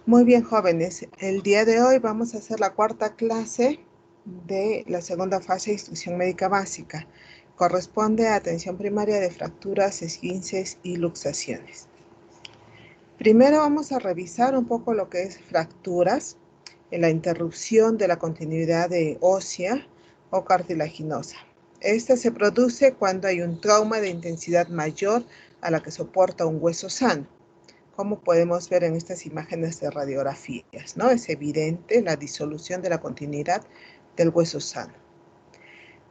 Muy bien, jóvenes. El día de hoy vamos a hacer la cuarta clase de la segunda fase de instrucción médica básica. Corresponde a atención primaria de fracturas, esguinces y luxaciones. Primero vamos a revisar un poco lo que es fracturas, la interrupción de la continuidad ósea o cartilaginosa. Esta se produce cuando hay un trauma de intensidad mayor a la que soporta un hueso sano. Como podemos ver en estas imágenes de radiografías, ¿no? Es evidente la disolución de la continuidad del hueso sano.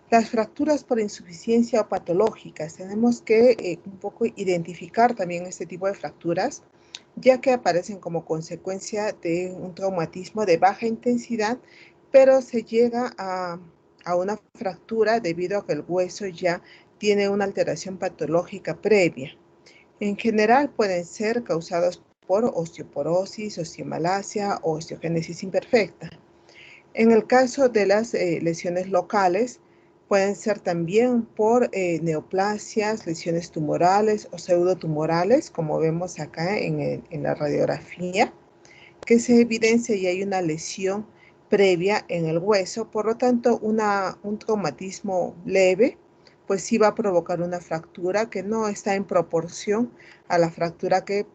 Las fracturas por insuficiencia o patológicas, tenemos que un poco identificar también este tipo de fracturas, ya que aparecen como consecuencia de un traumatismo de baja intensidad, pero se llega a una fractura debido a que el hueso ya tiene una alteración patológica previa. En general pueden ser causados por osteoporosis, osteomalacia o osteogénesis imperfecta. En el caso de las lesiones locales, pueden ser también por neoplasias, lesiones tumorales o pseudotumorales, como vemos acá en la radiografía, que se evidencia y hay una lesión previa en el hueso, por lo tanto un traumatismo leve pues sí va a provocar una fractura que no está en proporción a la fractura que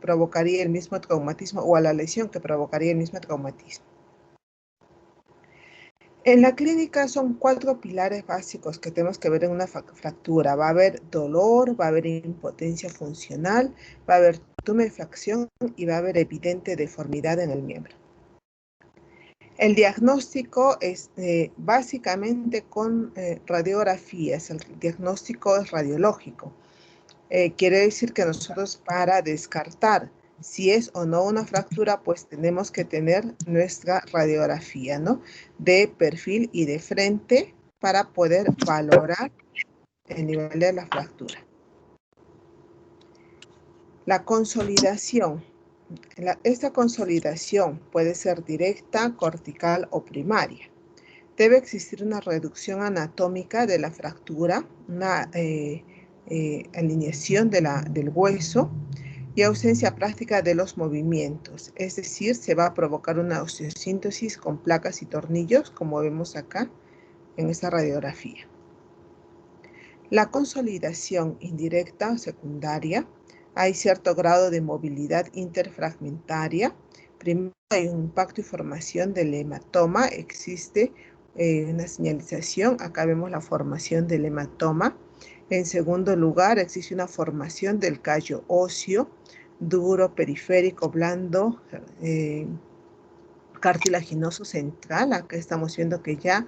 provocaría el mismo traumatismo o a la lesión que provocaría el mismo traumatismo. En la clínica son 4 pilares básicos que tenemos que ver en una fractura. Va a haber dolor, va a haber impotencia funcional, va a haber tumefacción y va a haber evidente deformidad en el miembro. El diagnóstico es básicamente con radiografías. El diagnóstico es radiológico. Quiere decir que nosotros, para descartar si es o no una fractura, pues tenemos que tener nuestra radiografía, ¿no? De perfil y de frente para poder valorar el nivel de la fractura. La consolidación. Esta consolidación puede ser directa, cortical o primaria. Debe existir una reducción anatómica de la fractura, una alineación del hueso y ausencia práctica de los movimientos. Es decir, se va a provocar una osteosíntesis con placas y tornillos, como vemos acá en esta radiografía. La consolidación indirecta o secundaria, hay cierto grado de movilidad interfragmentaria. Primero hay un impacto y formación del hematoma, existe una señalización, acá vemos la formación del hematoma. En segundo lugar, existe una formación del callo óseo, duro, periférico, blando, cartilaginoso central. Acá estamos viendo que ya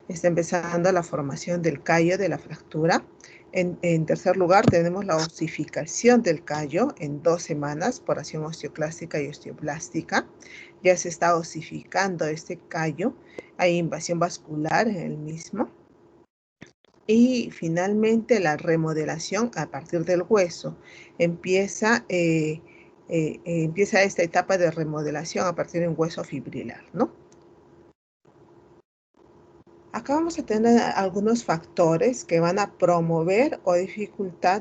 está empezando la formación del callo de la fractura. En tercer lugar, tenemos la osificación del callo en 2 semanas por acción osteoclástica y osteoblástica. Ya se está osificando este callo. Hay invasión vascular en el mismo. Y finalmente la remodelación a partir del hueso. Empieza esta etapa de remodelación a partir de un hueso fibrilar, ¿no? Acá vamos a tener algunos factores que van a promover o dificultar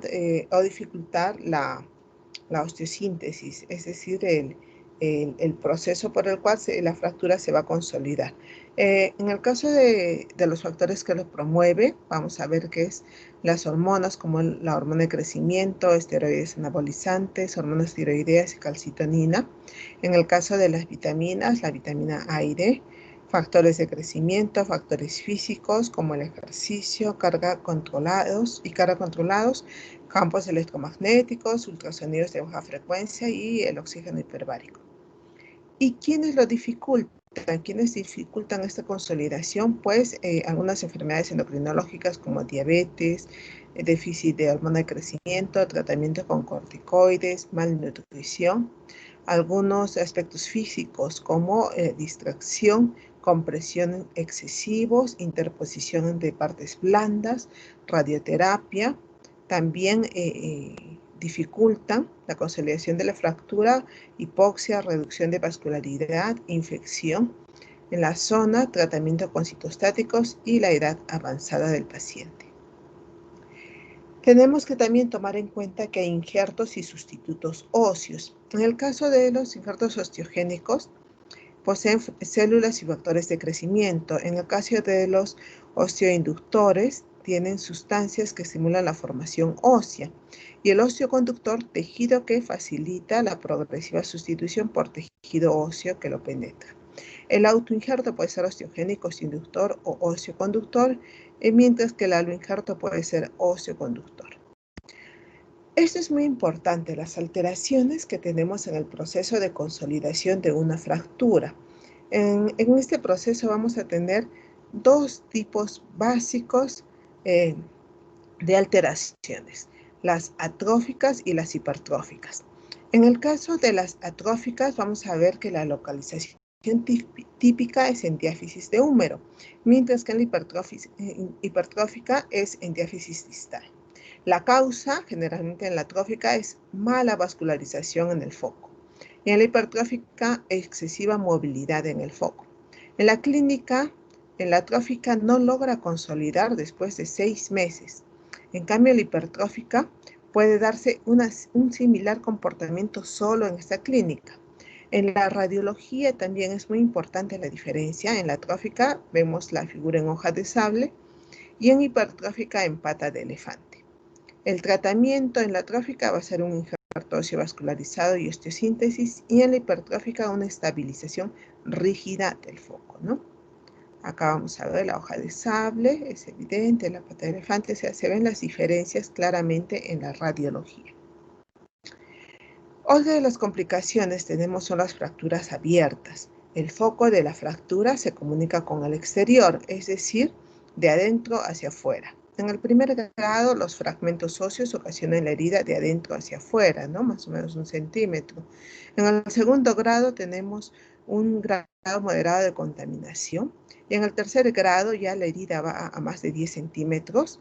la osteosíntesis, es decir, el proceso por el cual la fractura se va a consolidar. En el caso de los factores que lo promueve, vamos a ver que es las hormonas como la hormona de crecimiento, esteroides anabolizantes, hormonas tiroideas y calcitonina. En el caso de las vitaminas, la vitamina A y D, factores de crecimiento, factores físicos como el ejercicio, carga controlados, campos electromagnéticos, ultrasonidos de baja frecuencia y el oxígeno hiperbárico. ¿Y quiénes lo dificultan? ¿Quiénes dificultan esta consolidación? Pues algunas enfermedades endocrinológicas como diabetes, déficit de hormona de crecimiento, tratamiento con corticoides, malnutrición, algunos aspectos físicos como distracción, compresión excesivos, interposición de partes blandas, radioterapia, también dificultan la consolidación de la fractura, hipoxia, reducción de vascularidad, infección en la zona, tratamiento con citostáticos y la edad avanzada del paciente. Tenemos que también tomar en cuenta que hay injertos y sustitutos óseos. En el caso de los injertos osteogénicos, poseen células y factores de crecimiento. En el caso de los osteoinductores, tienen sustancias que estimulan la formación ósea. Y el osteoconductor, tejido que facilita la progresiva sustitución por tejido óseo que lo penetra. El autoinjerto puede ser osteogénico, osteoinductor o osteoconductor, mientras que el aloinjerto puede ser osteoconductor. Esto es muy importante, las alteraciones que tenemos en el proceso de consolidación de una fractura. En este proceso vamos a tener dos tipos básicos de alteraciones, las atróficas y las hipertróficas. En el caso de las atróficas vamos a ver que la localización típica es en diáfisis de húmero, mientras que en la hipertrófica es en diáfisis distal. La causa, generalmente en la atrófica, es mala vascularización en el foco. Y en la hipertrófica, excesiva movilidad en el foco. En la clínica, en la atrófica no logra consolidar después de 6 meses. En cambio, en la hipertrófica puede darse un similar comportamiento solo en esta clínica. En la radiología también es muy importante la diferencia. En la atrófica vemos la figura en hoja de sable y en hipertrófica en pata de elefante. El tratamiento en la atrófica va a ser un injerto óseo vascularizado y osteosíntesis, y en la hipertrófica una estabilización rígida del foco, ¿no? Acá vamos a ver la hoja de sable, es evidente, la pata de elefante, o sea, se ven las diferencias claramente en la radiología. Otra de las complicaciones tenemos son las fracturas abiertas. El foco de la fractura se comunica con el exterior, es decir, de adentro hacia afuera. En el primer grado, los fragmentos óseos ocasionan la herida de adentro hacia afuera, ¿no? Más o menos 1 centímetro. En el segundo grado tenemos un grado moderado de contaminación. Y en el tercer grado ya la herida va a más de 10 centímetros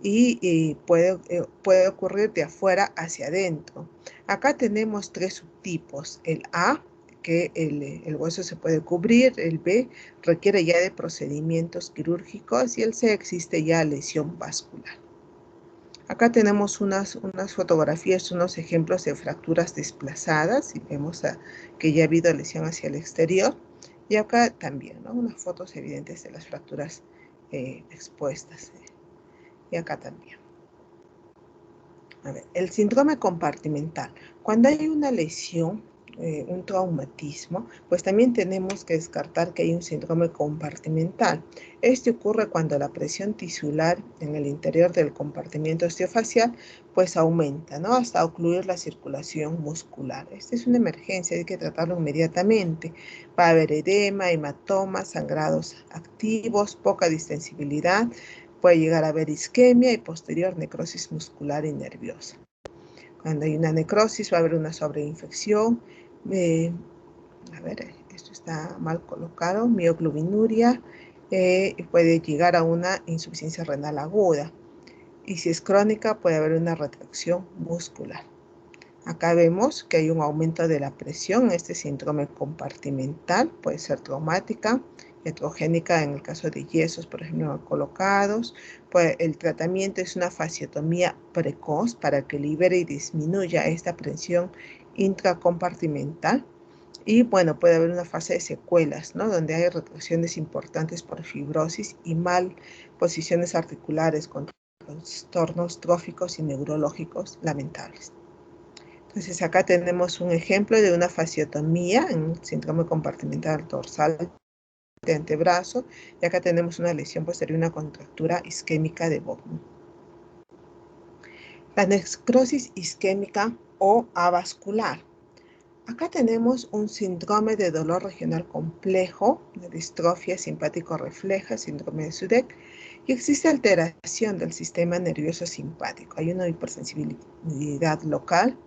y puede ocurrir de afuera hacia adentro. Acá tenemos 3 subtipos. El A, que el hueso se puede cubrir, el B requiere ya de procedimientos quirúrgicos y el C existe ya lesión vascular. Acá tenemos unas fotografías, unos ejemplos de fracturas desplazadas y vemos que ya ha habido lesión hacia el exterior. Y acá también, ¿no? Unas fotos evidentes de las fracturas expuestas. Y acá también. A ver, el síndrome compartimental. Cuando hay una lesión, un traumatismo, pues también tenemos que descartar que hay un síndrome compartimental. Este ocurre cuando la presión tisular en el interior del compartimiento osteofacial pues aumenta, ¿no? Hasta ocluir la circulación muscular. Esta es una emergencia, hay que tratarlo inmediatamente. Va a haber edema, hematomas, sangrados activos, poca distensibilidad. Puede llegar a haber isquemia y posterior necrosis muscular y nerviosa. Cuando hay una necrosis va a haber una sobreinfección. A ver, esto está mal colocado. Mioglobinuria. Puede llegar a una insuficiencia renal aguda. Y si es crónica puede haber una retracción muscular. Acá vemos que hay un aumento de la presión en este síndrome compartimental. Puede ser traumática, heterogénica en el caso de yesos, por ejemplo, colocados. Pues el tratamiento es una fasciotomía precoz para que libere y disminuya esta presión intracompartimental. Y bueno, puede haber una fase de secuelas, ¿no? Donde hay retracciones importantes por fibrosis y malposiciones articulares con trastornos tróficos y neurológicos lamentables. Entonces acá tenemos un ejemplo de una fasciotomía en síndrome compartimental dorsal de antebrazo, y acá tenemos una lesión posterior, una contractura isquémica de Bowman. La necrosis isquémica o avascular. Acá tenemos un síndrome de dolor regional complejo, de distrofia simpático-refleja, síndrome de Sudeck, y existe alteración del sistema nervioso simpático. Hay una hipersensibilidad local,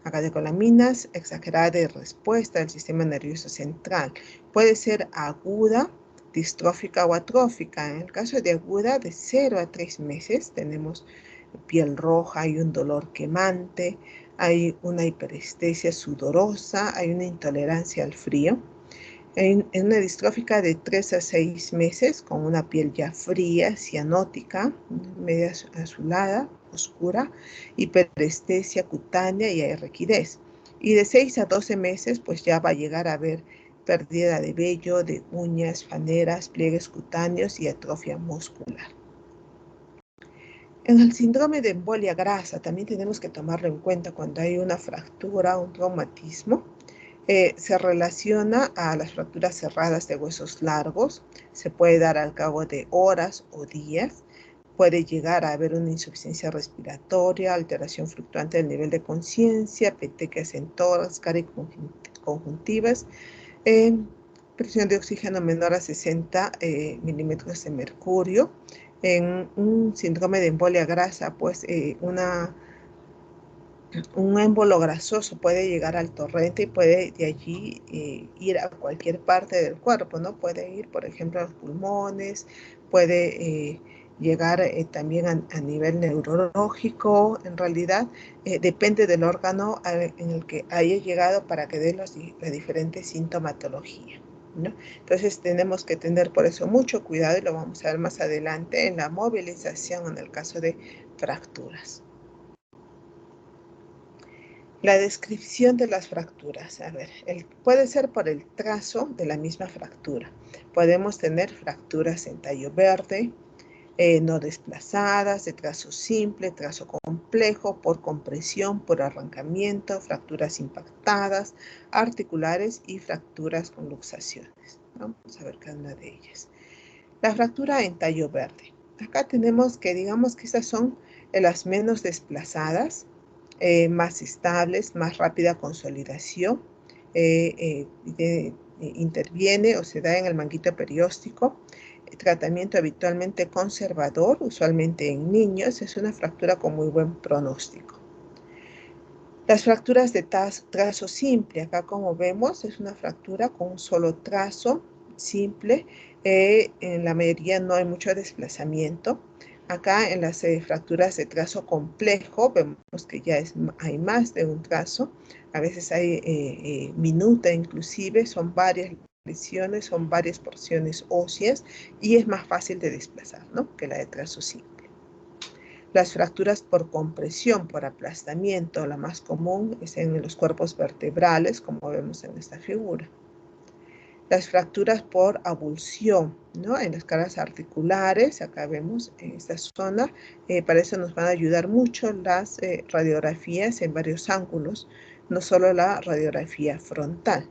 catecolaminas, exagerada de respuesta del sistema nervioso central. Puede ser aguda, distrófica o atrófica. En el caso de aguda, de 0 a 3 meses, tenemos piel roja, hay un dolor quemante, hay una hiperestesia sudorosa, hay una intolerancia al frío. En una distrófica de 3 a 6 meses, con una piel ya fría, cianótica, media azulada, oscura, hiperestesia cutánea y hay rigidez. Y de 6 a 12 meses, pues ya va a llegar a haber pérdida de vello, de uñas, faneras, pliegues cutáneos y atrofia muscular. En el síndrome de embolia grasa también tenemos que tomarlo en cuenta cuando hay una fractura, un traumatismo. Se relaciona a las fracturas cerradas de huesos largos, se puede dar al cabo de horas o días, puede llegar a haber una insuficiencia respiratoria, alteración fluctuante del nivel de conciencia, petequias en tórax, cara y conjuntivas, presión de oxígeno menor a 60 milímetros de mercurio. En un síndrome de embolia grasa, pues un émbolo grasoso puede llegar al torrente y puede de allí ir a cualquier parte del cuerpo, ¿no? Puede ir, por ejemplo, a los pulmones, puede llegar también a nivel neurológico. En realidad, depende del órgano en el que haya llegado para que dé la diferente sintomatología, ¿no? Entonces tenemos que tener por eso mucho cuidado y lo vamos a ver más adelante en la movilización en el caso de fracturas. La descripción de las fracturas. A ver, puede ser por el trazo de la misma fractura. Podemos tener fracturas en tallo verde, no desplazadas, de trazo simple, trazo complejo, por compresión, por arrancamiento, fracturas impactadas, articulares y fracturas con luxaciones. Vamos a ver cada una de ellas. La fractura en tallo verde. Acá tenemos que, digamos que estas son las menos desplazadas, más estables, más rápida consolidación, interviene o se da en el manguito perióstico, tratamiento habitualmente conservador, usualmente en niños, es una fractura con muy buen pronóstico. Las fracturas de trazo simple, acá como vemos, es una fractura con un solo trazo simple, en la mayoría no hay mucho desplazamiento. Acá en las fracturas de trazo complejo vemos que ya hay más de un trazo, a veces hay minuta inclusive, son varias lesiones, son varias porciones óseas y es más fácil de desplazar, ¿no?, que la de trazo simple. Las fracturas por compresión, por aplastamiento, la más común es en los cuerpos vertebrales, como vemos en esta figura. Las fracturas por avulsión, ¿no?, en las caras articulares, acá vemos en esta zona, para eso nos van a ayudar mucho las radiografías en varios ángulos, no solo la radiografía frontal.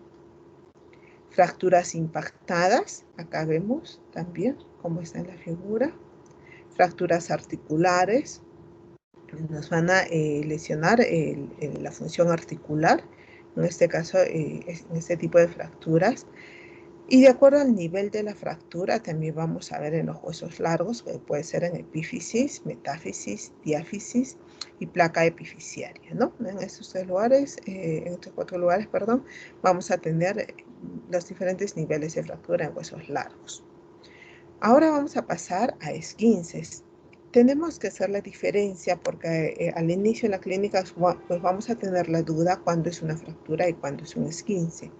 Fracturas impactadas, acá vemos también cómo está en la figura. Fracturas articulares, nos van a lesionar la función articular, en este caso, en este tipo de fracturas. Y de acuerdo al nivel de la fractura, también vamos a ver en los huesos largos, que puede ser en epífisis, metáfisis, diáfisis y placa epifisiaria, ¿no? En estos tres lugares, en estos 4 lugares, perdón, vamos a tener los diferentes niveles de fractura en huesos largos. Ahora vamos a pasar a esguinces. Tenemos que hacer la diferencia porque al inicio en la clínica pues vamos a tener la duda cuándo es una fractura y cuándo es un esguince.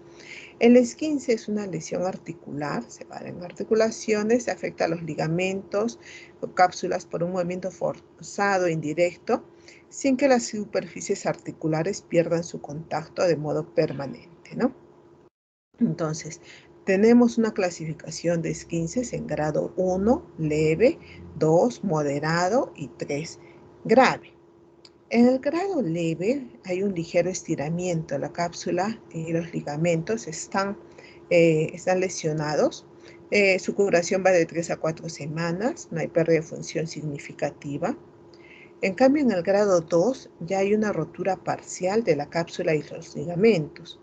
El esguince es una lesión articular, se va en articulaciones, se afecta a los ligamentos o cápsulas por un movimiento forzado e indirecto, sin que las superficies articulares pierdan su contacto de modo permanente, ¿no? Entonces, tenemos una clasificación de esguinces en grado 1, leve, 2, moderado y 3, grave. En el grado leve hay un ligero estiramiento, la cápsula y los ligamentos están lesionados. Su curación va de 3 a 4 semanas, no hay pérdida de función significativa. En cambio, en el grado 2 ya hay una rotura parcial de la cápsula y los ligamentos.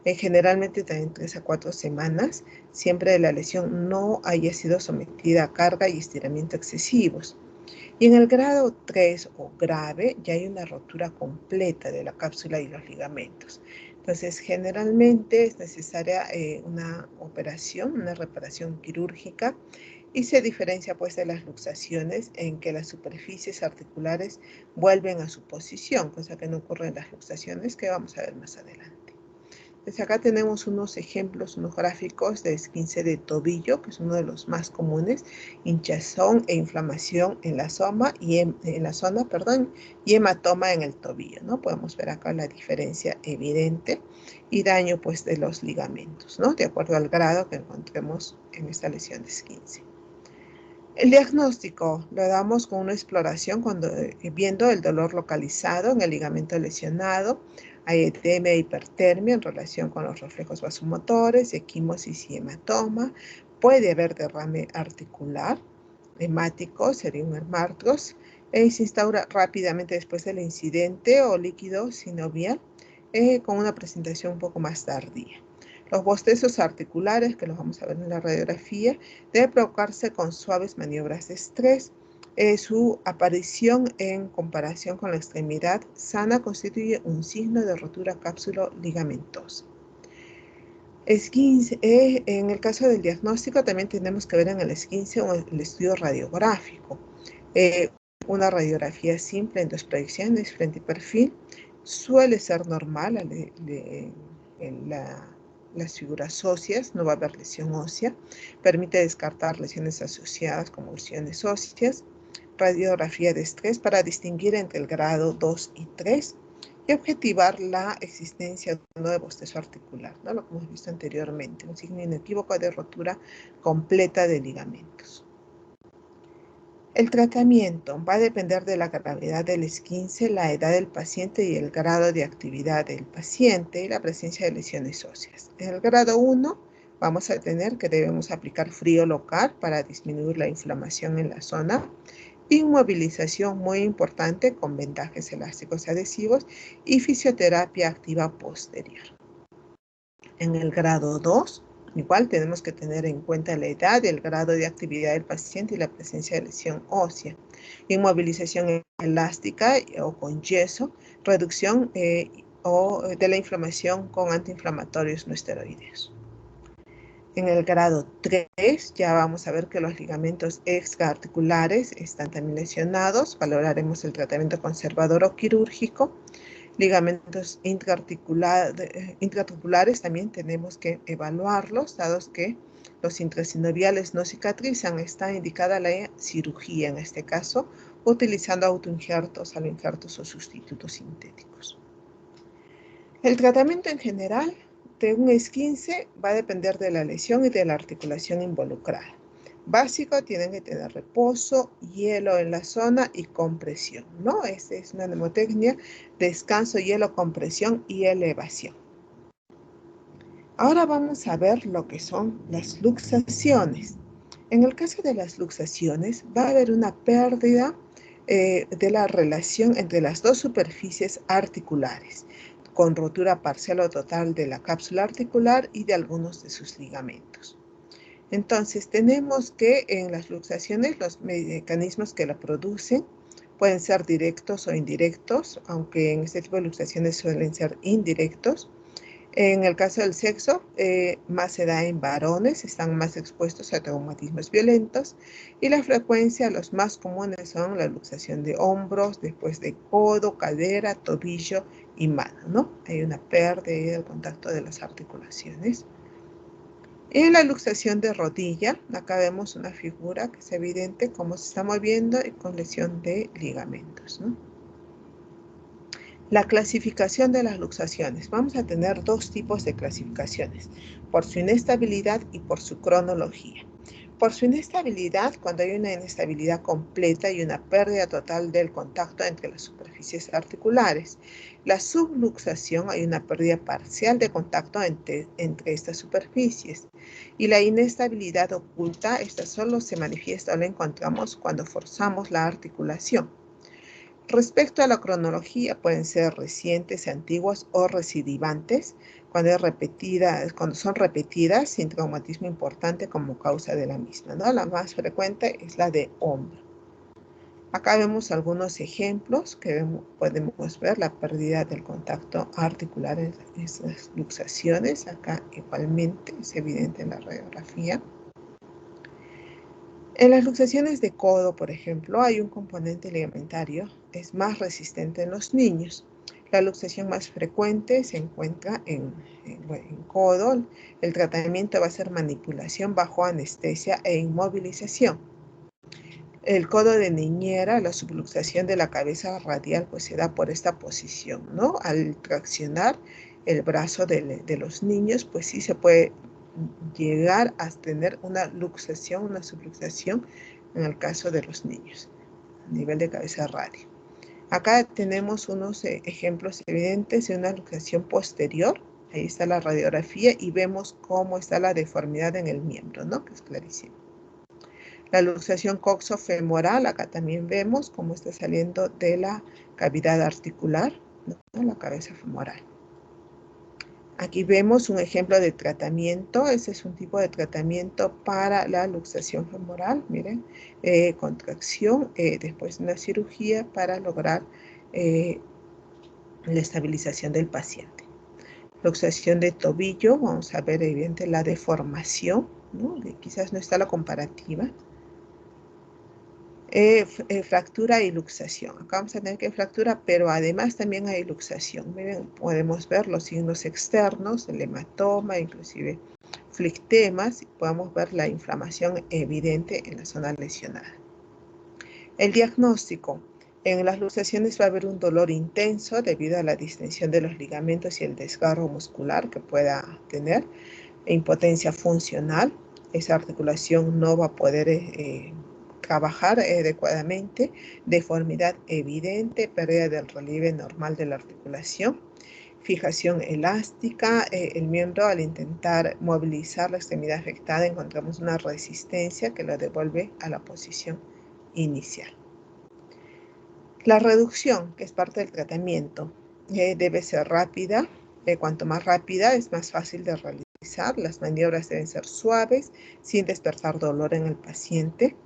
Generalmente también 3 a 4 semanas, siempre la lesión no haya sido sometida a carga y estiramiento excesivos. Y en el grado 3 o grave ya hay una rotura completa de la cápsula y los ligamentos. Entonces, generalmente es necesaria una operación, una reparación quirúrgica, y se diferencia pues de las luxaciones en que las superficies articulares vuelven a su posición, cosa que no ocurre en las luxaciones que vamos a ver más adelante. Pues acá tenemos unos ejemplos, unos gráficos de esguince de tobillo, que es uno de los más comunes, hinchazón e inflamación en la zona y hematoma en el tobillo, ¿no? Podemos ver acá la diferencia evidente y daño pues de los ligamentos, ¿no? De acuerdo al grado que encontremos en esta lesión de esguince. El diagnóstico lo damos con una exploración viendo el dolor localizado en el ligamento lesionado, hay edema e hipertermia en relación con los reflejos vasomotores, equimosis y hematoma, puede haber derrame articular, hemático, sería un hermartros, se instaura rápidamente después del incidente o líquido sinovial con una presentación un poco más tardía. Los bostezos articulares, que los vamos a ver en la radiografía, debe provocarse con suaves maniobras de estrés. Su aparición en comparación con la extremidad sana constituye un signo de rotura cápsulo-ligamentosa. Esguince, en el caso del diagnóstico también tenemos que ver en el esguince el estudio radiográfico. Una radiografía simple en dos proyecciones, frente y perfil, suele ser normal en las figuras óseas, no va a haber lesión ósea, permite descartar lesiones asociadas como lesiones óseas, radiografía de estrés para distinguir entre el grado 2 y 3 y objetivar la existencia de un nuevo bostezo articular, ¿no? Lo que hemos visto anteriormente, un signo inequívoco de rotura completa de ligamentos. El tratamiento va a depender de la gravedad del esguince, la edad del paciente y el grado de actividad del paciente y la presencia de lesiones óseas. En el grado 1 vamos a tener que debemos aplicar frío local para disminuir la inflamación en la zona, inmovilización muy importante con vendajes elásticos adhesivos y fisioterapia activa posterior. En el grado 2, igual tenemos que tener en cuenta la edad, el grado de actividad del paciente y la presencia de lesión ósea. Inmovilización elástica o con yeso, reducción de la inflamación con antiinflamatorios no esteroideos. En el grado 3 ya vamos a ver que los ligamentos extraarticulares están también lesionados. Valoraremos el tratamiento conservador o quirúrgico. Ligamentos intraarticulares también tenemos que evaluarlos, dado que los intrasinoviales no cicatrizan. Está indicada la cirugía en este caso, utilizando autoinjertos, aloinjertos o sustitutos sintéticos. El tratamiento en general de un esguince va a depender de la lesión y de la articulación involucrada. Básico, tienen que tener reposo, hielo en la zona y compresión, ¿no? Esta es una mnemotecnia: descanso, hielo, compresión y elevación. Ahora vamos a ver lo que son las luxaciones. En el caso de las luxaciones va a haber una pérdida de la relación entre las dos superficies articulares, con rotura parcial o total de la cápsula articular y de algunos de sus ligamentos. Entonces, tenemos que en las luxaciones los mecanismos que la producen pueden ser directos o indirectos, aunque en este tipo de luxaciones suelen ser indirectos. En el caso del sexo, más se da en varones, están más expuestos a traumatismos violentos y la frecuencia, los más comunes son la luxación de hombros, después de codo, cadera, tobillo y mano, ¿no? Hay una pérdida del contacto de las articulaciones. En la luxación de rodilla, acá vemos una figura que es evidente cómo se está moviendo y con lesión de ligamentos, ¿no? La clasificación de las luxaciones. Vamos a tener dos tipos de clasificaciones, por su inestabilidad y por su cronología. Por su inestabilidad, cuando hay una inestabilidad completa y una pérdida total del contacto entre las superficies articulares. La subluxación, hay una pérdida parcial de contacto entre estas superficies. Y la inestabilidad oculta, esta solo se manifiesta o la encontramos cuando forzamos la articulación. Respecto a la cronología, pueden ser recientes, antiguas o recidivantes, cuando son repetidas sin traumatismo importante como causa de la misma, ¿no? La más frecuente es la de hombro. Acá vemos algunos ejemplos que podemos ver la pérdida del contacto articular en esas luxaciones. Acá igualmente es evidente en la radiografía. En las luxaciones de codo, por ejemplo, hay un componente ligamentario, es más resistente en los niños. La luxación más frecuente se encuentra en codo. El tratamiento va a ser manipulación bajo anestesia e inmovilización. El codo de niñera, la subluxación de la cabeza radial, pues se da por esta posición, ¿no? Al traccionar el brazo de los niños, pues sí se puede llegar a tener una luxación, una subluxación en el caso de los niños, a nivel de cabeza radial. Acá tenemos unos ejemplos evidentes de una luxación posterior. Ahí está la radiografía y vemos cómo está la deformidad en el miembro, ¿no? Que es clarísimo. La luxación coxofemoral, acá también vemos cómo está saliendo de la cavidad articular, ¿no? La cabeza femoral. Aquí vemos un ejemplo de tratamiento. Este es un tipo de tratamiento para la luxación femoral. Miren, contracción después de una cirugía para lograr la estabilización del paciente. Luxación de tobillo, vamos a ver evidente la deformación, ¿no? Quizás no está la comparativa. Fractura y luxación. Acá vamos a tener que fractura, pero además también hay luxación. Miren, podemos ver los signos externos, el hematoma, inclusive flictemas, y podemos ver la inflamación evidente en la zona lesionada. El diagnóstico. En las luxaciones va a haber un dolor intenso debido a la distensión de los ligamentos y el desgarro muscular que pueda tener, impotencia funcional. Esa articulación no va a poder trabajar adecuadamente, deformidad evidente, pérdida del relieve normal de la articulación, fijación elástica. El miembro, al intentar movilizar la extremidad afectada, encontramos una resistencia que lo devuelve a la posición inicial. La reducción, que es parte del tratamiento, debe ser rápida. Cuanto más rápida, es más fácil de realizar. Las maniobras deben ser suaves, sin despertar dolor en el paciente.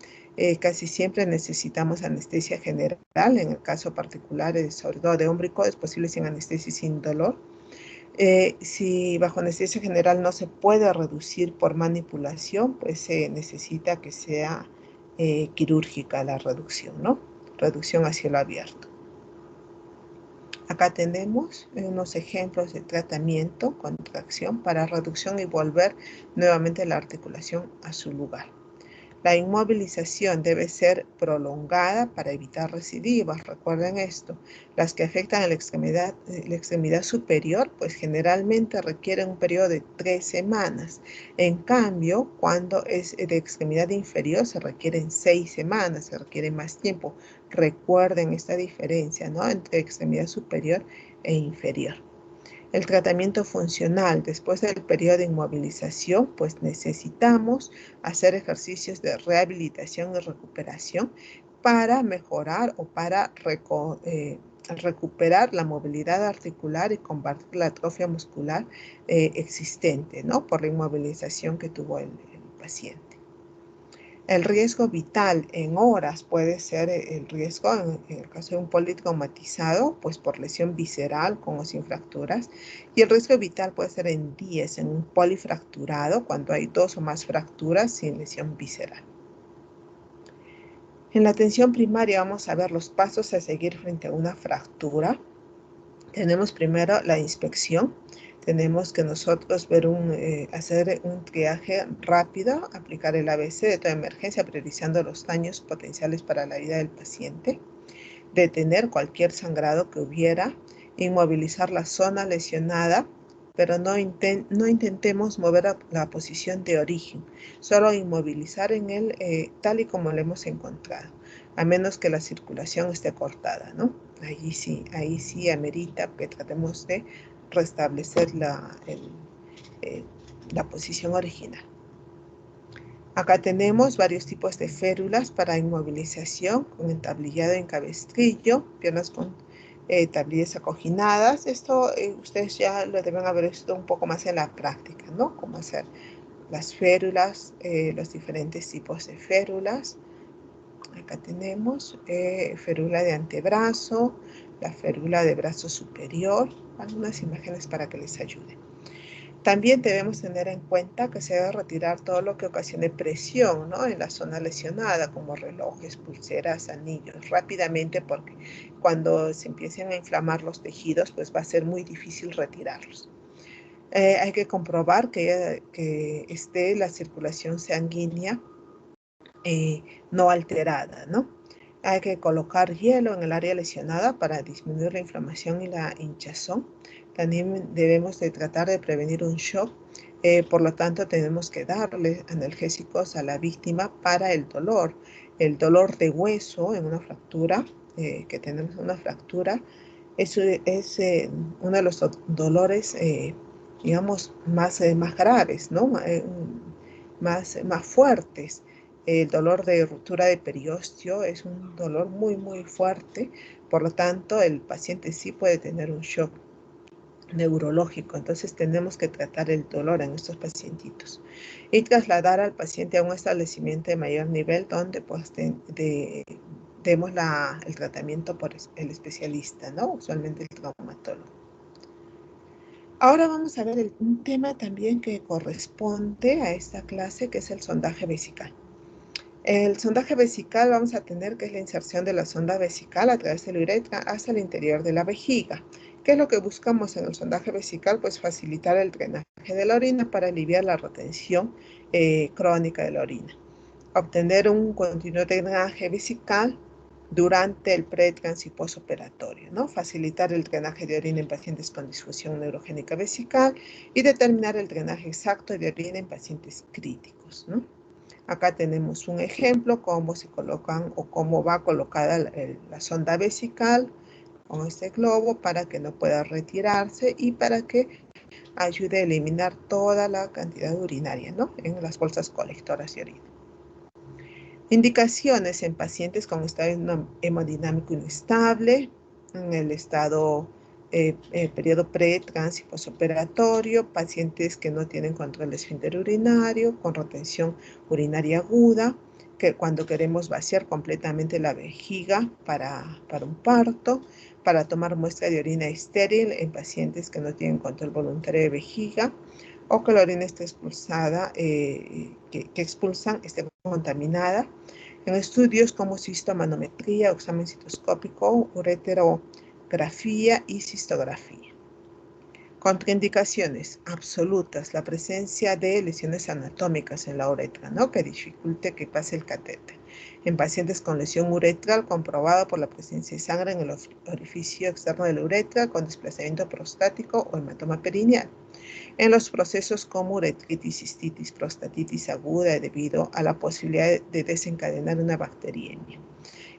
Casi siempre necesitamos anestesia general. En el caso particular, sobre todo de hombro y codo, es posible sin anestesia y sin dolor. Si bajo anestesia general no se puede reducir por manipulación, pues se necesita que sea quirúrgica la reducción, ¿no? Reducción a cielo abierto. Acá tenemos unos ejemplos de tratamiento, contracción para reducción y volver nuevamente la articulación a su lugar. La inmovilización debe ser prolongada para evitar recidivas. Recuerden esto, las que afectan a la extremidad superior, pues generalmente requieren un periodo de 3 semanas. En cambio, cuando es de extremidad inferior, se requieren 6 semanas, se requiere más tiempo. Recuerden esta diferencia, ¿no? Entre extremidad superior e inferior. El tratamiento funcional después del periodo de inmovilización, pues necesitamos hacer ejercicios de rehabilitación y recuperación para mejorar o para recuperar la movilidad articular y combatir la atrofia muscular existente, ¿no? Por la inmovilización que tuvo el paciente. El riesgo vital en horas puede ser el riesgo, en el caso de un politraumatizado, pues por lesión visceral con o sin fracturas. Y el riesgo vital puede ser en días en un polifracturado, cuando hay 2 o más fracturas sin lesión visceral. En la atención primaria vamos a ver los pasos a seguir frente a una fractura. Tenemos primero la inspección. Tenemos que nosotros hacer un triaje rápido, aplicar el ABC de toda emergencia, priorizando los daños potenciales para la vida del paciente, detener cualquier sangrado que hubiera, inmovilizar la zona lesionada, pero no intentemos mover la posición de origen, solo inmovilizar en él tal y como lo hemos encontrado, a menos que la circulación esté cortada, ¿no? Ahí sí amerita que tratemos de restablecer la posición original. Acá tenemos varios tipos de férulas para inmovilización, con entablillado en cabestrillo, piernas con tablillas acoginadas. Esto ustedes ya lo deben haber visto un poco más en la práctica, ¿no? Cómo hacer las férulas, los diferentes tipos de férulas. Acá tenemos férula de antebrazo, la férula de brazo superior, algunas imágenes para que les ayuden. También debemos tener en cuenta que se debe retirar todo lo que ocasione presión, ¿no?, en la zona lesionada, como relojes, pulseras, anillos, rápidamente, porque cuando se empiecen a inflamar los tejidos, pues va a ser muy difícil retirarlos. Hay que comprobar que esté la circulación sanguínea no alterada, ¿no? Hay que colocar hielo en el área lesionada para disminuir la inflamación y la hinchazón. También debemos de tratar de prevenir un shock. Por lo tanto, tenemos que darle analgésicos a la víctima para el dolor. El dolor de hueso en una fractura, que tenemos una fractura, es uno de los dolores, digamos, más graves, ¿no? Más fuertes. El dolor de ruptura de periósteo es un dolor muy, muy fuerte. Por lo tanto, el paciente sí puede tener un shock neurológico. Entonces, tenemos que tratar el dolor en estos pacientitos y trasladar al paciente a un establecimiento de mayor nivel donde pues, demos el tratamiento por el especialista, ¿no? Usualmente el traumatólogo. Ahora vamos a ver un tema también que corresponde a esta clase, que es el sondaje vesical. El sondaje vesical vamos a tener que es la inserción de la sonda vesical a través de la uretra hasta el interior de la vejiga. ¿Qué es lo que buscamos en el sondaje vesical? Pues facilitar el drenaje de la orina para aliviar la retención crónica de la orina. Obtener un continuo drenaje vesical durante el pre-, trans y postoperatorio, ¿no? Facilitar el drenaje de orina en pacientes con disfunción neurogénica vesical y determinar el drenaje exacto de orina en pacientes críticos, ¿no? Acá tenemos un ejemplo, cómo se colocan o cómo va colocada la sonda vesical con este globo para que no pueda retirarse y para que ayude a eliminar toda la cantidad urinaria, ¿no?, en las bolsas colectoras de orina. Indicaciones en pacientes con estado hemodinámico inestable, en el estado periodo pre-, trans y postoperatorio, pacientes que no tienen control de esfínter urinario, con retención urinaria aguda, que cuando queremos vaciar completamente la vejiga para un parto, para tomar muestra de orina estéril en pacientes que no tienen control voluntario de vejiga, o que la orina esté expulsada, que expulsan esté contaminada. En estudios como cistomanometría, examen citoscópico, ureterografía y cistografía. Contraindicaciones absolutas: la presencia de lesiones anatómicas en la uretra, ¿no?, que dificulte que pase el catéter. En pacientes con lesión uretral comprobada por la presencia de sangre en el orificio externo de la uretra con desplazamiento prostático o hematoma perineal. En los procesos como uretritis, cistitis, prostatitis aguda debido a la posibilidad de desencadenar una bacteriemia.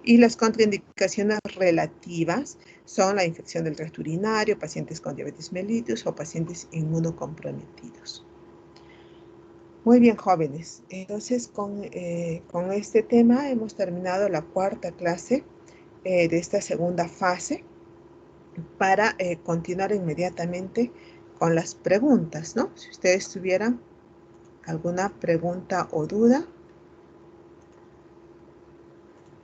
Y las contraindicaciones relativas son la infección del tracto urinario, pacientes con diabetes mellitus o pacientes inmunocomprometidos. Muy bien, jóvenes. Entonces, con este tema hemos terminado la cuarta clase de esta segunda fase para continuar inmediatamente con las preguntas, ¿no? Si ustedes tuvieran alguna pregunta o duda,